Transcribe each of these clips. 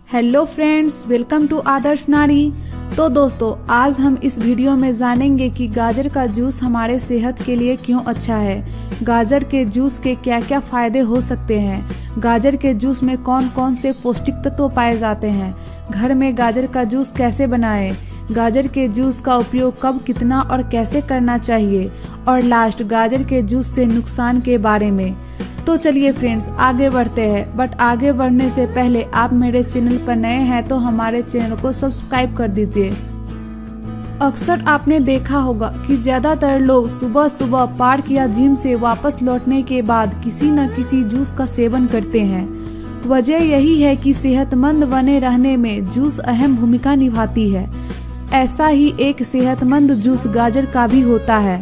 Hello friends, welcome to आदर्श नारी। तो दोस्तों, आज हम इस वीडियो में जानेंगे कि गाजर का जूस हमारे सेहत के लिए क्यों अच्छा है। गाजर के जूस के क्या क्या फायदे हो सकते हैं। गाजर के जूस में कौन कौन से पौष्टिक तत्व पाए जाते हैं। घर में गाजर का जूस कैसे बनाएं। गाजर के जूस का उपयोग कब, कितना और कैसे करना चाहिए। और लास्ट, गाजर के जूस से नुकसान के बारे में। तो चलिए फ्रेंड्स, आगे बढ़ते हैं। बट आगे बढ़ने से पहले आप मेरे चैनल पर नए हैं तो हमारे चैनल को सब्सक्राइब कर दीजिए। अक्सर आपने देखा होगा कि ज्यादातर लोग सुबह सुबह पार्क या जिम से वापस लौटने के बाद किसी न किसी जूस का सेवन करते हैं। वजह यही है कि सेहतमंद बने रहने में जूस अहम भूमिका निभाती है। ऐसा ही एक सेहतमंद जूस गाजर का भी होता है।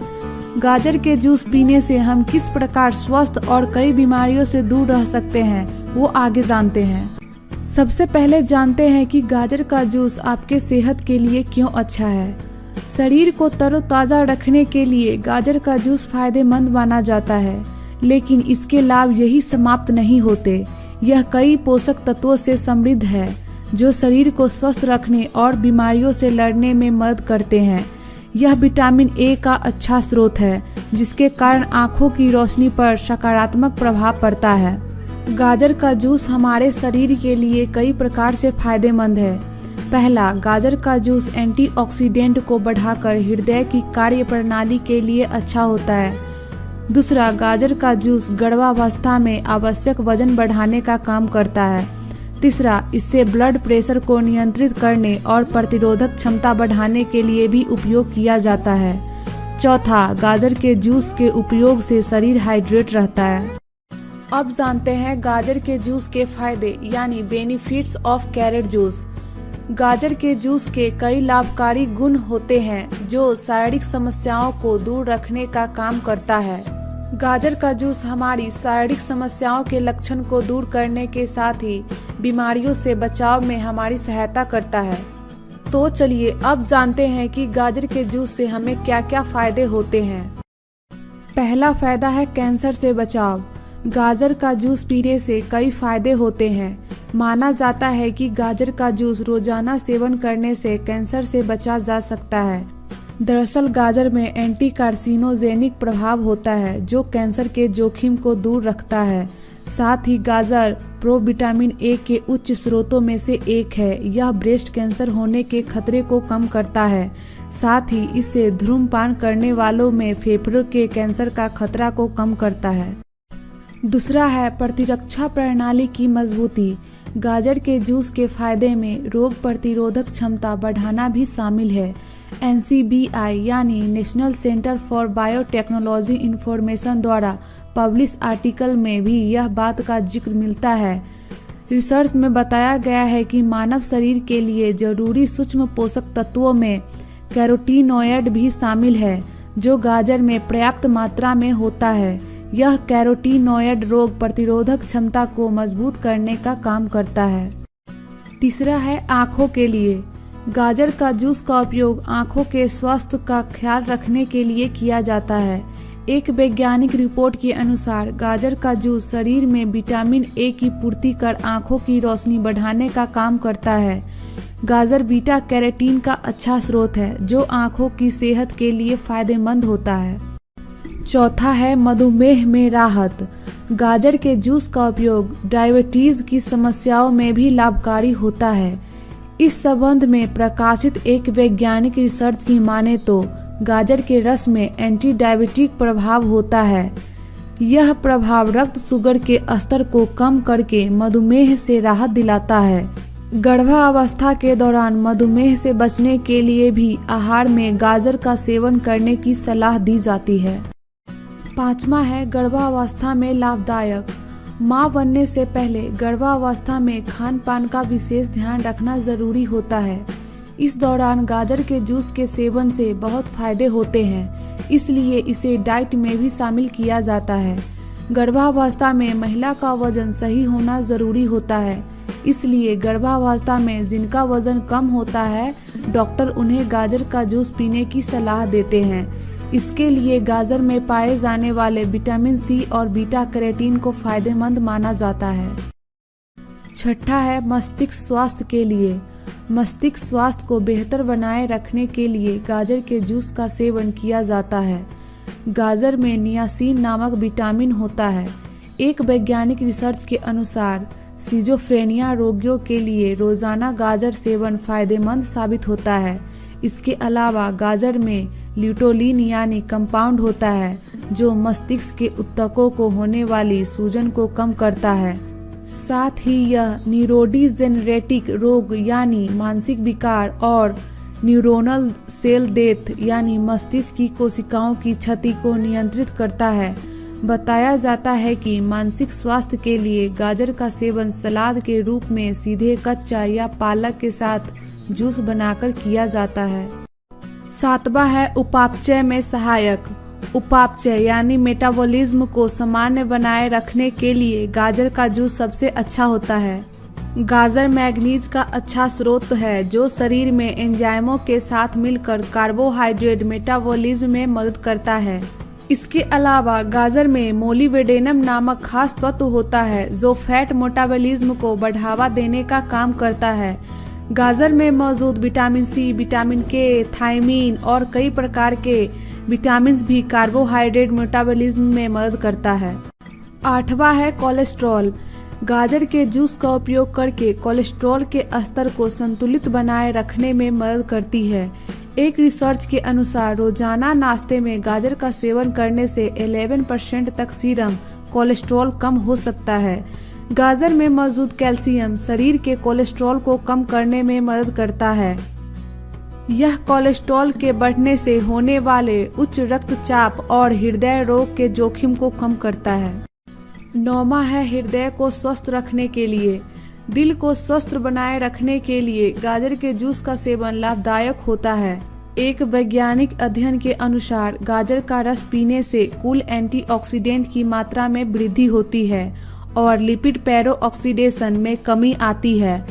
गाजर के जूस पीने से हम किस प्रकार स्वस्थ और कई बीमारियों से दूर रह सकते हैं, वो आगे जानते हैं। सबसे पहले जानते हैं कि गाजर का जूस आपके सेहत के लिए क्यों अच्छा है। शरीर को तरोताजा रखने के लिए गाजर का जूस फायदेमंद माना जाता है, लेकिन इसके लाभ यही समाप्त नहीं होते। यह कई पोषक तत्वों से समृद्ध है जो शरीर को स्वस्थ रखने और बीमारियों से लड़ने में मदद करते हैं। यह विटामिन ए का अच्छा स्रोत है, जिसके कारण आँखों की रोशनी पर सकारात्मक प्रभाव पड़ता है। गाजर का जूस हमारे शरीर के लिए कई प्रकार से फायदेमंद है। पहला, गाजर का जूस एंटीऑक्सीडेंट को बढ़ाकर हृदय की कार्य प्रणाली के लिए अच्छा होता है। दूसरा, गाजर का जूस गर्भावस्था में आवश्यक वजन बढ़ाने का काम करता है। तीसरा, इससे ब्लड प्रेशर को नियंत्रित करने और प्रतिरोधक क्षमता बढ़ाने के लिए भी उपयोग किया जाता है। चौथा, गाजर के जूस के उपयोग से शरीर हाइड्रेट रहता है। अब जानते हैं गाजर के जूस के फायदे यानी बेनिफिट्स ऑफ कैरेट जूस। गाजर के जूस के कई लाभकारी गुण होते हैं जो शारीरिक समस्याओं को दूर रखने का काम करता है। गाजर का जूस हमारी शारीरिक समस्याओं के लक्षण को दूर करने के साथ ही बीमारियों से बचाव में हमारी सहायता करता है। तो चलिए अब जानते हैं कि गाजर के जूस से हमें क्या क्या फायदे होते हैं। पहला फायदा है कैंसर से बचाव। गाजर का जूस पीने से कई फायदे होते हैं। माना जाता है कि गाजर का जूस रोजाना सेवन करने से कैंसर से बचा जा सकता है। दरअसल गाजर में एंटी कार्सिनोजेनिक प्रभाव होता है जो कैंसर के जोखिम को दूर रखता है। साथ ही गाजर प्रोविटामिन ए के उच्च स्रोतों में से एक है। यह ब्रेस्ट कैंसर होने के खतरे को कम करता है। साथ ही इससे धूम्रपान करने वालों में फेफड़ों के कैंसर का खतरा को कम करता है। दूसरा है प्रतिरक्षा प्रणाली की मजबूती। गाजर के जूस के फायदे में रोग प्रतिरोधक क्षमता बढ़ाना भी शामिल है। NCBI यानी national centre for biotechnology information द्वारा पब्लिश आर्टिकल में भी यह बात का जिक्र मिलता है। रिसर्च में बताया गया है कि मानव शरीर के लिए जरूरी सूक्ष्म पोषक तत्वों में कैरोटीनॉयड भी शामिल है जो गाजर में पर्याप्त मात्रा में होता है। यह कैरोटीनॉयड रोग प्रतिरोधक क्षमता को मजबूत करने का काम करता है। तीसरा है आँखों के लिए। गाजर का जूस का उपयोग आँखों के स्वास्थ्य का ख्याल रखने के लिए किया जाता है। एक वैज्ञानिक रिपोर्ट के अनुसार गाजर का जूस शरीर में विटामिन ए की पूर्ति कर आँखों की रोशनी बढ़ाने का काम करता है। गाजर बीटा कैरोटीन का अच्छा स्रोत है जो आँखों की सेहत के लिए फायदेमंद होता है। चौथा है मधुमेह में राहत। गाजर के जूस का उपयोग डायबिटीज की समस्याओं में भी लाभकारी होता है। इस संबंध में प्रकाशित एक वैज्ञानिक रिसर्च की माने तो गाजर के रस में एंटी डायबिटिक प्रभाव होता है। यह प्रभाव रक्त शुगर के स्तर को कम करके मधुमेह से राहत दिलाता है। गर्भावस्था के दौरान मधुमेह से बचने के लिए भी आहार में गाजर का सेवन करने की सलाह दी जाती है। पांचवा है गर्भावस्था में लाभदायक। माँ बनने से पहले गर्भावस्था में खान पान का विशेष ध्यान रखना जरूरी होता है। इस दौरान गाजर के जूस के सेवन से बहुत फायदे होते हैं, इसलिए इसे डाइट में भी शामिल किया जाता है। गर्भावस्था में महिला का वजन सही होना जरूरी होता है, इसलिए गर्भावस्था में जिनका वजन कम होता है डॉक्टर उन्हें गाजर का जूस पीने की सलाह देते हैं। इसके लिए गाजर में पाए जाने वाले विटामिन सी और बीटा कैरोटीन को फायदेमंद माना जाता है। छठा है मस्तिष्क स्वास्थ्य के लिए। मस्तिष्क स्वास्थ्य को बेहतर बनाए रखने के लिए गाजर के जूस का सेवन किया जाता है। गाजर में नियासिन नामक विटामिन होता है। एक वैज्ञानिक रिसर्च के अनुसार सिजोफ्रेनिया रोगियों के लिए रोजाना गाजर सेवन फायदेमंद साबित होता है। इसके अलावा गाजर में ल्यूटोलिन यानी कंपाउंड होता है जो मस्तिष्क के ऊतकों को होने वाली सूजन को कम करता है। साथ ही यह न्यूरोडीजेनरेटिक रोग यानी मानसिक विकार और न्यूरोनल सेल डेथ यानी मस्तिष्क की कोशिकाओं की क्षति को नियंत्रित करता है। बताया जाता है कि मानसिक स्वास्थ्य के लिए गाजर का सेवन सलाद के रूप में सीधे कच्चा या पालक के साथ जूस बनाकर किया जाता है। सातवां है उपापचय में सहायक। उपापचय यानी मेटाबॉलिज्म को सामान्य बनाए रखने के लिए गाजर का जूस सबसे अच्छा होता है। गाजर मैग्नीज का अच्छा स्रोत है जो शरीर में एंजाइमों के साथ मिलकर कार्बोहाइड्रेट मेटाबॉलिज्म में मदद करता है। इसके अलावा गाजर में मोलिब्डेनम नामक खास तत्व होता है जो फैट मेटाबॉलिज्म को बढ़ावा देने का काम करता है। गाजर में मौजूद विटामिन सी, विटामिन के, थायमीन और कई प्रकार के विटामिन भी कार्बोहाइड्रेट मेटाबॉलिज्म में मदद करता है। आठवां है कोलेस्ट्रॉल। गाजर के जूस का उपयोग करके कोलेस्ट्रॉल के स्तर को संतुलित बनाए रखने में मदद करती है। एक रिसर्च के अनुसार रोजाना नाश्ते में गाजर का सेवन करने से 11% तक सीरम कोलेस्ट्रॉल कम हो सकता है। गाजर में मौजूद कैल्शियम शरीर के कोलेस्ट्रॉल को कम करने में मदद करता है। यह कोलेस्ट्रॉल के बढ़ने से होने वाले उच्च रक्तचाप और हृदय रोग के जोखिम को कम करता है। नौवां है हृदय को स्वस्थ रखने के लिए। दिल को स्वस्थ बनाए रखने के लिए गाजर के जूस का सेवन लाभदायक होता है। एक वैज्ञानिक अध्ययन के अनुसार गाजर का रस पीने से कुल एंटीऑक्सीडेंट की मात्रा में वृद्धि होती है और लिपिड पेरोऑक्सीडेशन में कमी आती है।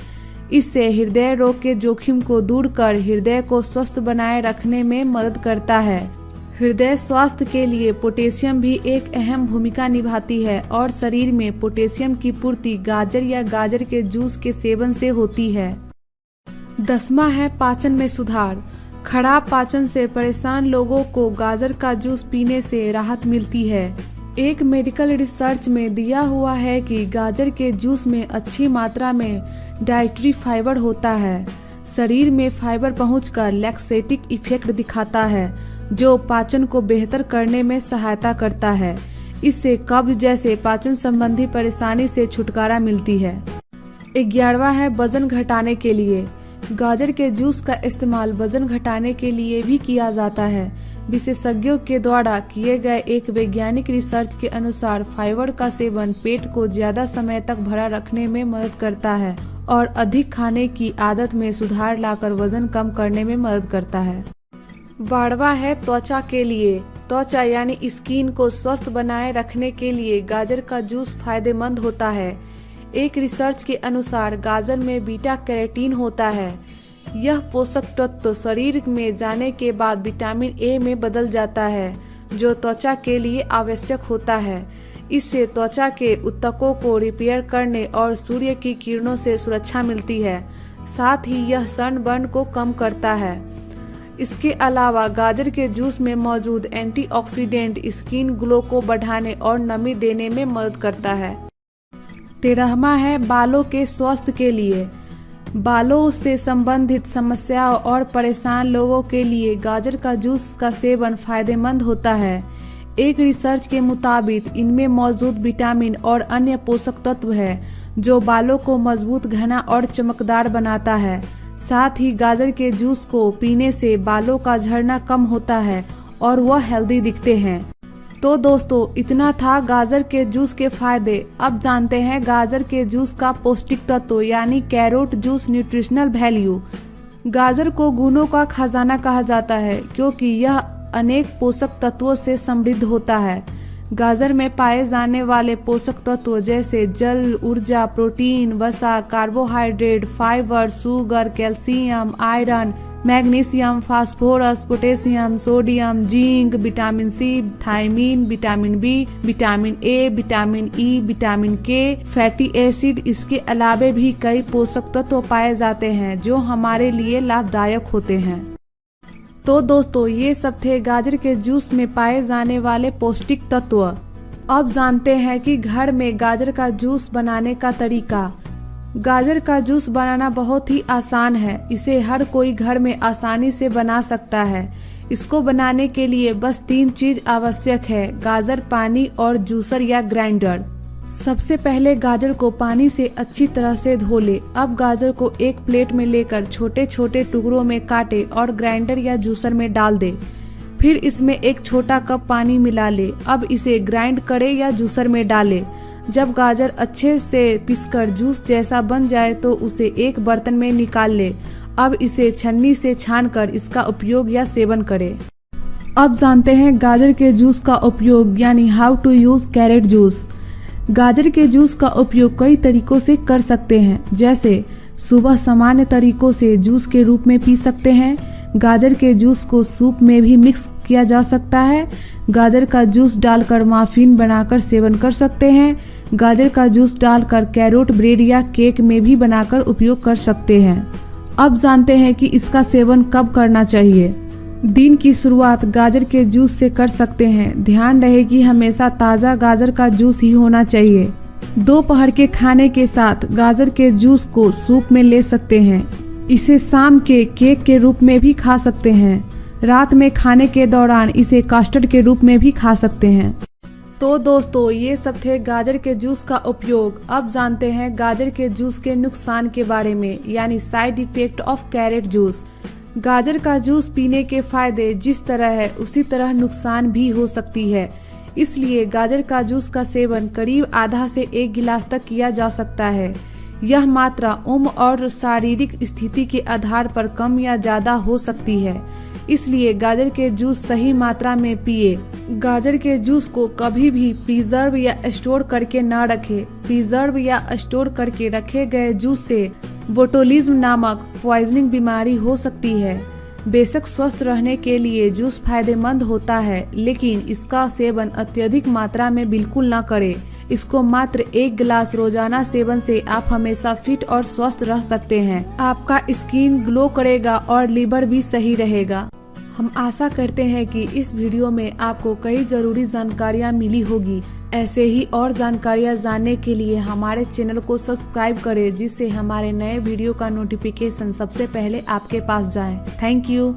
इससे हृदय रोग के जोखिम को दूर कर हृदय को स्वस्थ बनाए रखने में मदद करता है। हृदय स्वास्थ्य के लिए पोटेशियम भी एक अहम भूमिका निभाती है और शरीर में पोटेशियम की पूर्ति गाजर या गाजर के जूस के सेवन से होती है। 10वां है पाचन में सुधार। खराब पाचन से परेशान लोगों को गाजर का जूस पीने से राहत मिलती है। एक मेडिकल रिसर्च में दिया हुआ है कि गाजर के जूस में अच्छी मात्रा में डाइटरी फाइबर होता है। शरीर में फाइबर पहुंचकर लैक्सेटिक इफेक्ट दिखाता है जो पाचन को बेहतर करने में सहायता करता है। इससे कब्ज जैसे पाचन संबंधी परेशानी से छुटकारा मिलती है। 11वां है वजन घटाने के लिए। गाजर के जूस का इस्तेमाल वजन घटाने के लिए भी किया जाता है। विशेषज्ञों के द्वारा किए गए एक वैज्ञानिक रिसर्च के अनुसार फाइबर का सेवन पेट को ज्यादा समय तक भरा रखने में मदद करता है और अधिक खाने की आदत में सुधार लाकर वजन कम करने में मदद करता है। 12वां है त्वचा के लिए। त्वचा यानी स्किन को स्वस्थ बनाए रखने के लिए गाजर का जूस फायदेमंद होता है। एक रिसर्च के अनुसार गाजर में बीटा कैरोटीन होता है। यह पोषक तत्व शरीर में जाने के बाद विटामिन ए में बदल जाता है जो त्वचा के लिए आवश्यक होता है। इससे त्वचा के ऊतकों को रिपेयर करने और सूर्य की किरणों से सुरक्षा मिलती है। साथ ही यह सनबर्न को कम करता है। इसके अलावा गाजर के जूस में मौजूद एंटीऑक्सीडेंट स्किन ग्लो को बढ़ाने और नमी देने में मदद करता है। 13वां है बालों के स्वास्थ्य के लिए। बालों से संबंधित समस्याओं और परेशान लोगों के लिए गाजर का जूस का सेवन फायदेमंद होता है। एक रिसर्च के मुताबिक इनमें मौजूद विटामिन और अन्य पोषक तत्व है जो बालों को मजबूत, घना और चमकदार बनाता है। साथ ही गाजर के जूस को पीने से बालों का झड़ना कम होता है और वह हेल्दी दिखते हैं। तो दोस्तों, इतना था गाजर के जूस के फायदे। अब जानते हैं गाजर के जूस का पौष्टिक तत्व यानी कैरोट जूस न्यूट्रिशनल वैल्यू। गाजर को गुणों का खजाना कहा जाता है क्योंकि यह अनेक पोषक तत्वों से समृद्ध होता है। गाजर में पाए जाने वाले पोषक तत्व जैसे जल, ऊर्जा, प्रोटीन, वसा, carbohydrate, fibre, sugar, calcium, iron, magnesium, phosphorus, potassium, sodium, zinc, vitamin C, thiamine, vitamin B, vitamin A, vitamin E, vitamin K, fatty acid. इसके अलावे भी कई पोषक तत्व पाए जाते हैं जो हमारे लिए लाभदायक होते हैं। तो दोस्तों, ये सब थे गाजर के जूस में पाए जाने वाले पौष्टिक तत्व। अब जानते हैं कि घर में गाजर का जूस बनाने का तरीका। गाजर का जूस बनाना बहुत ही आसान है। इसे हर कोई घर में आसानी से बना सकता है। इसको बनाने के लिए बस 3 चीज आवश्यक है: गाजर, पानी और जूसर या ग्राइंडर। सबसे पहले गाजर को पानी से अच्छी तरह से धो ले। अब गाजर को एक प्लेट में लेकर छोटे छोटे टुकड़ों में काटे और ग्राइंडर या जूसर में डाल दे। फिर इसमें एक छोटा कप पानी मिला ले। अब इसे ग्राइंड करे या जूसर में डाले। जब गाजर अच्छे से पीसकर जूस जैसा बन जाए तो उसे एक बर्तन में निकाल ले। अब इसे छन्नी से छानकर इसका उपयोग या सेवन करें। अब जानते हैं गाजर के जूस का उपयोग, यानी how to use carrot juice. गाजर के जूस का उपयोग कई तरीकों से कर सकते हैं, जैसे सुबह सामान्य तरीकों से जूस के रूप में पी सकते हैं। गाजर के जूस को सूप में भी मिक्स किया जा सकता है। गाजर का जूस डालकर मफिन बनाकर सेवन कर सकते हैं। गाजर का जूस डालकर कैरोट ब्रेड या केक में भी बनाकर उपयोग कर सकते हैं। अब जानते हैं कि इसका सेवन कब करना चाहिए। दिन की शुरुआत गाजर के जूस से कर सकते हैं। ध्यान रहे कि हमेशा ताज़ा गाजर का जूस ही होना चाहिए। दोपहर के खाने के साथ गाजर के जूस को सूप में ले सकते हैं। इसे शाम के केक के रूप में भी खा सकते हैं। रात में खाने के दौरान इसे कस्टर्ड के रूप में भी खा सकते हैं। तो दोस्तों, ये सब थे गाजर के जूस का उपयोग। अब जानते हैं गाजर के जूस के नुकसान के बारे में, यानी side effect of carat juice. गाजर का जूस पीने के फायदे जिस तरह है उसी तरह नुकसान भी हो सकती है। इसलिए गाजर का जूस का सेवन करीब आधा से 1 गिलास तक किया जा सकता है। यह मात्रा उम्र और शारीरिक स्थिति के आधार पर कम या ज्यादा हो सकती है। इसलिए गाजर के जूस सही मात्रा में पिए। गाजर के जूस को कभी भी प्रिजर्व या स्टोर करके न रखें। प्रिजर्व या स्टोर करके रखे गए जूस से बोटुलिज्म नामक पॉइजनिंग बीमारी हो सकती है। बेशक स्वस्थ रहने के लिए जूस फायदेमंद होता है, लेकिन इसका सेवन अत्यधिक मात्रा में बिल्कुल न करें। इसको मात्र 1 गिलास रोजाना सेवन से आप हमेशा फिट और स्वस्थ रह सकते हैं। आपका स्किन ग्लो करेगा और लीवर भी सही रहेगा। हम आशा करते हैं कि इस वीडियो में आपको कई जरूरी जानकारियाँ मिली होगी। ऐसे ही और जानकारियाँ जानने के लिए हमारे चैनल को सब्सक्राइब करें, जिससे हमारे नए वीडियो का नोटिफिकेशन सबसे पहले आपके पास जाए। Thank you.